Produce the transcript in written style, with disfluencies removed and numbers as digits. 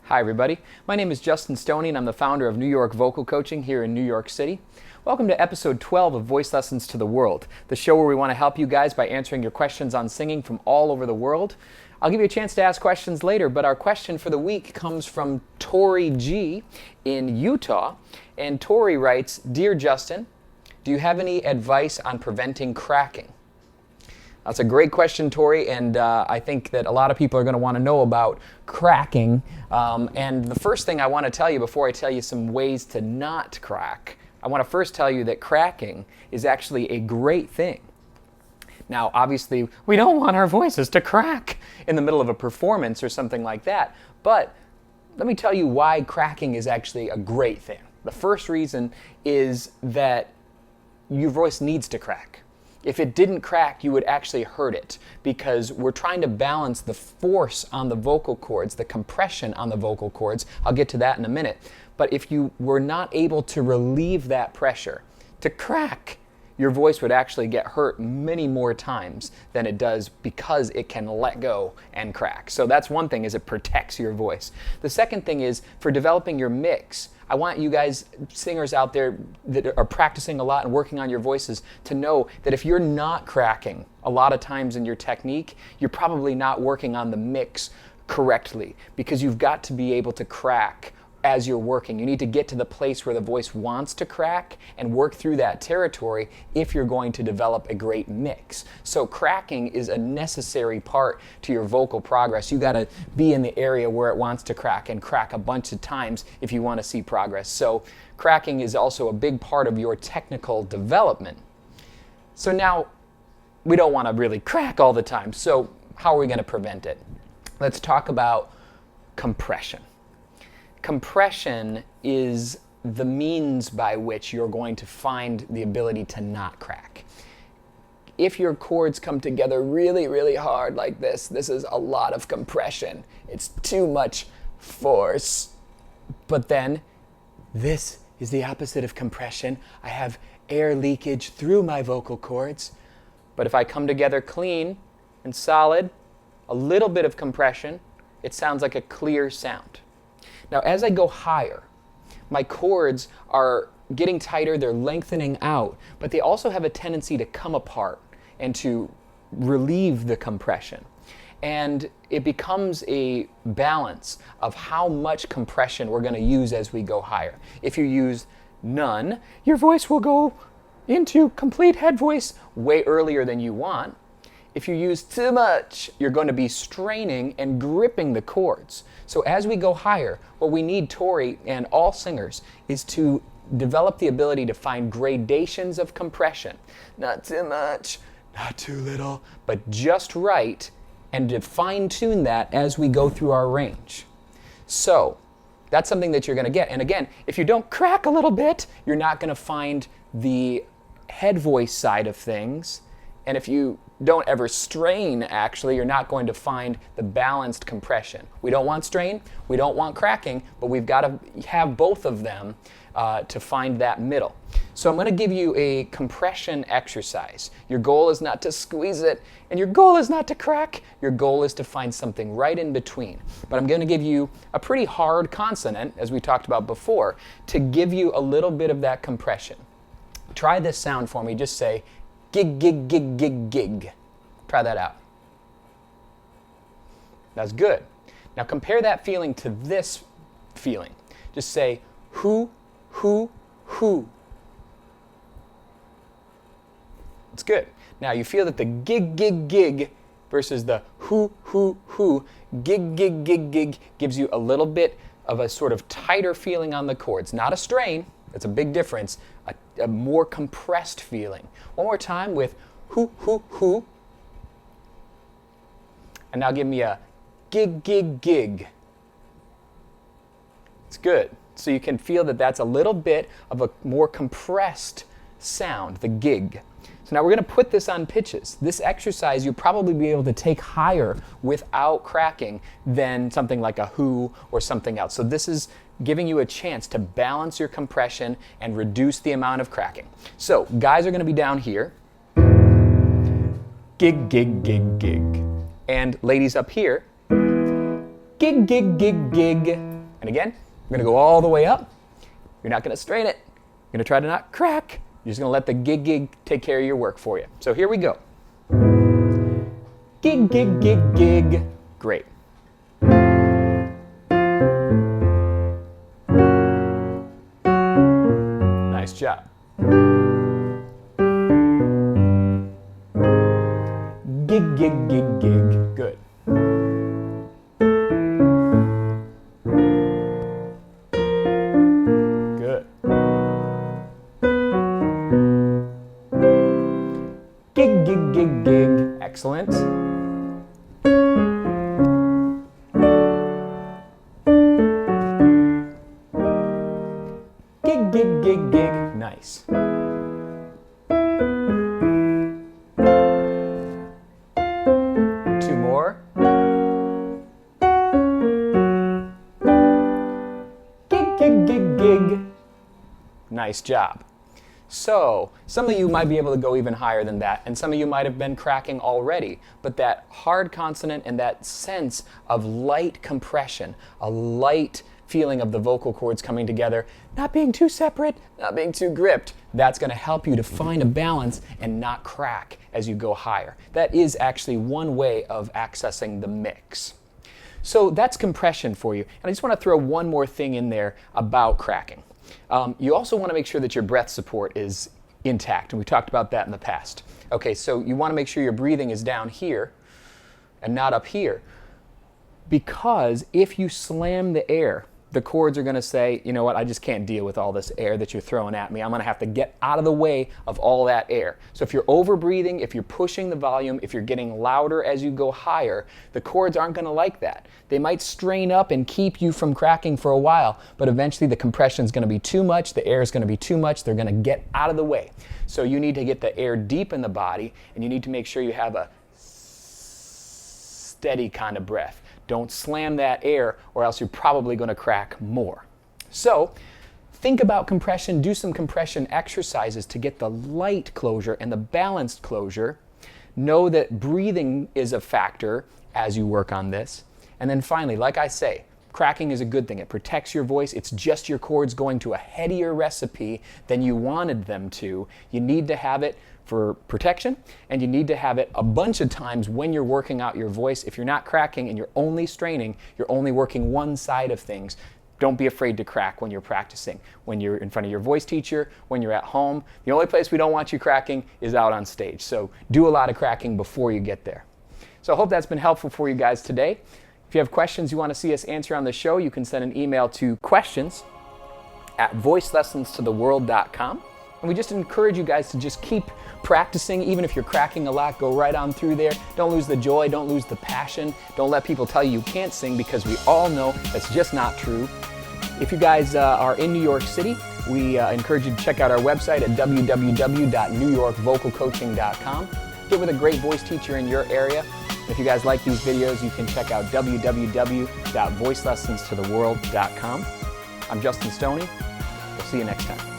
Hi everybody, my name is Justin Stoney and I'm the founder of New York Vocal Coaching here in New York City. Welcome to episode 12 of Voice Lessons to the World, the show where we want to help you guys by answering your questions on singing from all over the world. I'll give you a chance to ask questions later, but our question for the week comes from Tori G in Utah. And Tori writes, "Dear Justin, do you have any advice on preventing cracking?" That's a great question, Tori, and I think that a lot of people are going to want to know about cracking. And the first thing I want to tell you before I tell you some ways to not crack, I want to first tell you that cracking is actually a great thing. Now, obviously, we don't want our voices to crack in the middle of a performance or something like that, but let me tell you why cracking is actually a great thing. The first reason is that your voice needs to crack. If it didn't crack, you would actually hurt it because we're trying to balance the force on the vocal cords, the compression on the vocal cords. I'll get to that in a minute. But if you were not able to relieve that pressure, to crack, your voice would actually get hurt many more times than it does because it can let go and crack. So that's one thing, is it protects your voice. The second thing is for developing your mix. I want you guys, singers out there that are practicing a lot and working on your voices, to know that if you're not cracking a lot of times in your technique, you're probably not working on the mix correctly, because you've got to be able to crack as you're working. You need to get to the place where the voice wants to crack and work through that territory if you're going to develop a great mix. So cracking is a necessary part to your vocal progress. You got to be in the area where it wants to crack and crack a bunch of times if you want to see progress. So cracking is also a big part of your technical development. So now we don't want to really crack all the time. So how are we going to prevent it? Let's talk about compression. Compression is the means by which you're going to find the ability to not crack. If your chords come together really, really hard like this is a lot of compression. It's too much force. But then, this is the opposite of compression. I have air leakage through my vocal cords. But if I come together clean and solid, a little bit of compression, it sounds like a clear sound. Now, as I go higher, my chords are getting tighter, they're lengthening out, but they also have a tendency to come apart and to relieve the compression. And it becomes a balance of how much compression we're going to use as we go higher. If you use none, your voice will go into complete head voice way earlier than you want. If you use too much, you're going to be straining and gripping the chords. So as we go higher, what we need, Tori, and all singers, is to develop the ability to find gradations of compression. Not too much, not too little, but just right, and to fine-tune that as we go through our range. So that's something that you're going to get. And again, if you don't crack a little bit, you're not going to find the head voice side of things. And if you don't ever strain, actually, you're not going to find the balanced compression. We don't want strain, we don't want cracking, but we've got to have both of them to find that middle. So I'm going to give you a compression exercise. Your goal is not to squeeze it, and your goal is not to crack. Your goal is to find something right in between. But I'm going to give you a pretty hard consonant, as we talked about before, to give you a little bit of that compression. Try this sound for me. Just say, gig, gig, gig, gig, gig. Try that out. That's good. Now compare that feeling to this feeling. Just say, hoo, hoo, hoo. It's good. Now you feel that the gig, gig, gig versus the hoo, hoo, hoo, gig, gig, gig, gig gives you a little bit of a sort of tighter feeling on the chords. Not a strain. That's a big difference. A more compressed feeling. One more time with hoo, hoo, hoo. And now give me a gig, gig, gig. It's good. So you can feel that that's a little bit of a more compressed sound, the gig. So now we're going to put this on pitches. This exercise you'll probably be able to take higher without cracking than something like a who or something else. So this is giving you a chance to balance your compression and reduce the amount of cracking. So guys are going to be down here. Gig, gig, gig, gig. And ladies up here. Gig, gig, gig, gig. And again, we're going to go all the way up. You're not going to strain it. You're going to try to not crack. You're just going to let the gig take care of your work for you. So here we go. Gig, gig, gig, gig. Great. Nice job. Gig, gig, gig, gig. Good. Good. Gig, gig, gig, gig. Excellent. Gig, gig, gig, gig. Nice. Two more. Gig, gig, gig, gig. Nice job. So, some of you might be able to go even higher than that, and some of you might have been cracking already, but that hard consonant and that sense of light compression, a light feeling of the vocal cords coming together, not being too separate, not being too gripped, that's going to help you to find a balance and not crack as you go higher. That is actually one way of accessing the mix. So that's compression for you. And I just want to throw one more thing in there about cracking. You also want to make sure that your breath support is intact, and we talked about that in the past. Okay, so you want to make sure your breathing is down here and not up here, because if you slam the air, the cords are going to say, you know what, I just can't deal with all this air that you're throwing at me. I'm going to have to get out of the way of all that air. So if you're over breathing, if you're pushing the volume, if you're getting louder as you go higher, the cords aren't going to like that. They might strain up and keep you from cracking for a while, but eventually the compression is going to be too much, the air is going to be too much, they're going to get out of the way. So you need to get the air deep in the body, and you need to make sure you have a steady kind of breath. Don't slam that air, or else you're probably going to crack more. So think about compression, do some compression exercises to get the light closure and the balanced closure. Know that breathing is a factor as you work on this. And then finally, like I say, cracking is a good thing. It protects your voice. It's just your cords going to a headier recipe than you wanted them to. You need to have it for protection, and you need to have it a bunch of times when you're working out your voice. If you're not cracking and you're only straining, you're only working one side of things. Don't be afraid to crack when you're practicing, when you're in front of your voice teacher, when you're at home. The only place we don't want you cracking is out on stage. So do a lot of cracking before you get there. So I hope that's been helpful for you guys today. If you have questions you want to see us answer on the show, you can send an email to questions@voicelessonstotheworld.com. And we just encourage you guys to just keep practicing. Even if you're cracking a lot, go right on through there. Don't lose the joy, don't lose the passion. Don't let people tell you can't sing, because we all know that's just not true. If you guys are in New York City, we encourage you to check out our website at www.newyorkvocalcoaching.com. Get with a great voice teacher in your area. If you guys like these videos, you can check out www.voicelessonstotheworld.com. I'm Justin Stoney. We'll see you next time.